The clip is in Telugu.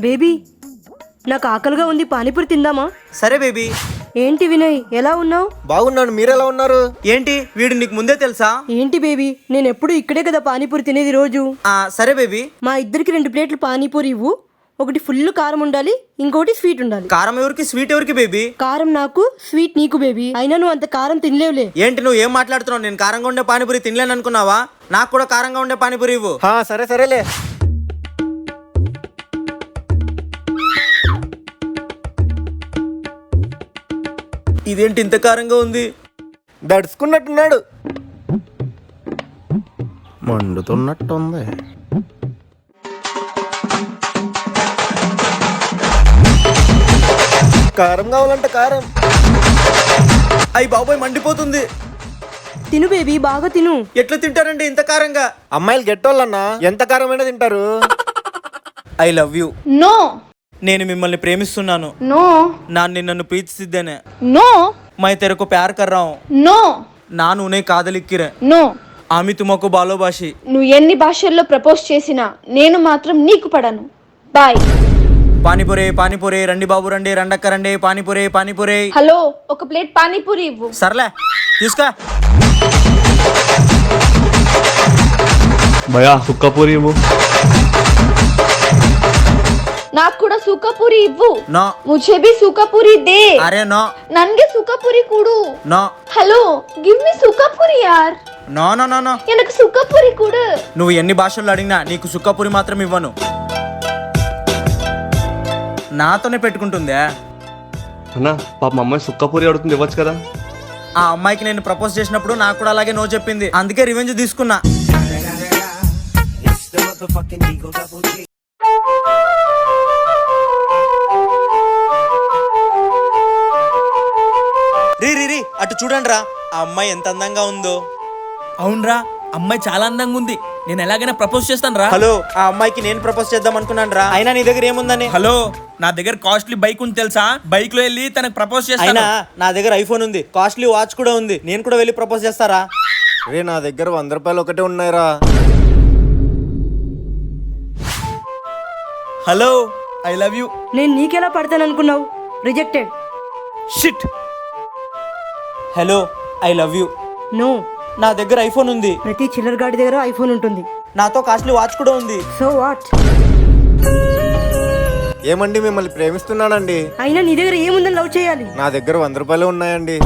బేబీ నాకు ఆకలిగా ఉంది, పానీపూరి తిందామా? సరే బేబీ. ఏంటి వినయ్, ఎలా ఉన్నావు? బాగున్నాను, మీరెలా ఉన్నారు? ఏంటి వీడు నీకు ముందే తెలుసా? ఏంటి బేబీ, నేను ఎప్పుడు ఇక్కడే కదా పానీపూరి తినేది రోజు. సరే బేబీ. మా ఇద్దరికి 2 ప్లేట్లు పానీపూరి ఇవ్వు. ఒకటి ఫుల్ కారం ఉండాలి, ఇంకోటి స్వీట్ ఉండాలి. కారం ఎవరికి, స్వీట్ ఎవరికి బేబీ? కారం నాకు, స్వీట్ నీకు బేబీ. అయినా నువ్వు అంత కారం తినలేవులే. ఏంటి నువ్వు ఏం మాట్లాడుతున్నావు? నేను కారంగా ఉండే పానీపూరి తినలేను అనుకున్నావా? నాకు కూడా కారంగా ఉండే పానీపూరి ఇవ్వు. సరే సరేలే. ఇదేంటి ఇంత కారంగా ఉంది? దడుచుకున్నట్టున్నాడు, మండుతున్నట్టుంది. కారం కావాలంట, కారం. అయ్యి బాబోయ్, మండిపోతుంది. తిను బేబీ, బాగా తిను. ఎట్లా తింటారండి ఇంత కారంగా? అమ్మాయిలు గెట్టోళ్ళన్నా ఎంత కారమైనా తింటారు. I love you. నో. నేను మిమ్మల్ని ప్రేమిస్తున్నాను. నో. ನಾನು ನಿನ್ನನ್ನು ಪ್ರೀತಿಸಿದ್ದೇನೆ. నో. मैं तेरे को प्यार कर रहा हूँ. నో. ನಾನು ಉನ್ನೇ ಕಾದಲಿಕ್ಕಿರೆ. నో. ఆమె తుమకు బాలోబాషి. నువ్వు ఎన్ని భాషల్లో ప్రపోజ్ చేసినా నేను మాత్రం నీకు పడను. బాయ్. పానీపూరి పానీపూరి, రండి బాబు రండి, రండక్క రండి, పానీపూరి పానీపూరి. హలో, ఒక ప్లేట్ పానీపూరి ఇవ్వు. సర్లే తీసుకో. భయా సుక్కపూరి ఇవ్వు. నాకు కూడా ಸುಕ್ಕಪುರಿ ಇವ್ವು. ನೋ. ಮುझे भी ಸುಕ್ಕಪುರಿ दे. ಅರೆ ನೋ. ನನ್ಗೆ ಸುಕ್ಕಪುರಿ ಕೊಡು. ನೋ. హలో, గివ్ మీ సుక్కపూరి యార్. No no no no. எனக்கு సుక్కపూరి కొడు. నువ్వు ఎన్ని భాషల్లో అడిగినా నీకు సుక్కపూరి మాత్రం ఇవ్వను. నాతోనే పెట్టుకుంటుందే. అన్నా పాప మా అమ్మాయి సుక్కపూరి అడుగుతుంది, ఇవ్వచ్చు కదా. ఆ అమ్మాయికి నేను ప్రపోజ్ చేసినప్పుడు నాకు కూడా అలాగే నో చెప్పింది, అందుకే రివెంజ్ తీసుకున్నా. రీ అటు చూడండి రా, ఆ అమ్మాయి ఎంత అందంగా ఉందో. అవునరా, అమ్మాయి చాలా అందంగా ఉంది. నేను ఎలాగైనా ప్రపోజ్ చేస్తాను రా. హలో, ఆ అమ్మాయికి నేను ప్రపోజ్ చేద్దాం అనుకున్నాను రా. అయినా నీ దగ్గర ఏముందని? హలో, నా దగ్గర కాస్ట్లీ బైక్ ఉంది తెలుసా? బైక్ లో వెళ్ళి తనకు ప్రపోజ్ అయినా చేస్తాను. నా దగ్గర ఐఫోన్ ఉంది, కాస్ట్లీ వాచ్ కూడా ఉంది. నేను కూడా వెళ్ళి ప్రపోజ్ చేస్తారా? రే, నా దగ్గర 100 రూపాయలు ఒకటే ఉన్నాయిరా. Hello, I love you. నేను నీకెలా పడతాను అనుకున్నావు? Rejected. Shit. Hello, I love you. No. నా దగ్గర ఐఫోన్ ఉంది. ప్రతి చిల్లర్ గాడి దగ్గర ఐఫోన్ ఉంటుంది. నాతో కాస్ట్లీ వాచ్ కూడా ఉంది. So what? ఏమండి, మిమ్మల్ని ప్రేమిస్తున్నానండి. అయినా నీ దగ్గర ఏముందని లవ్ చేయాలి? నా దగ్గర 100 రూపాయలు ఉన్నాయండి.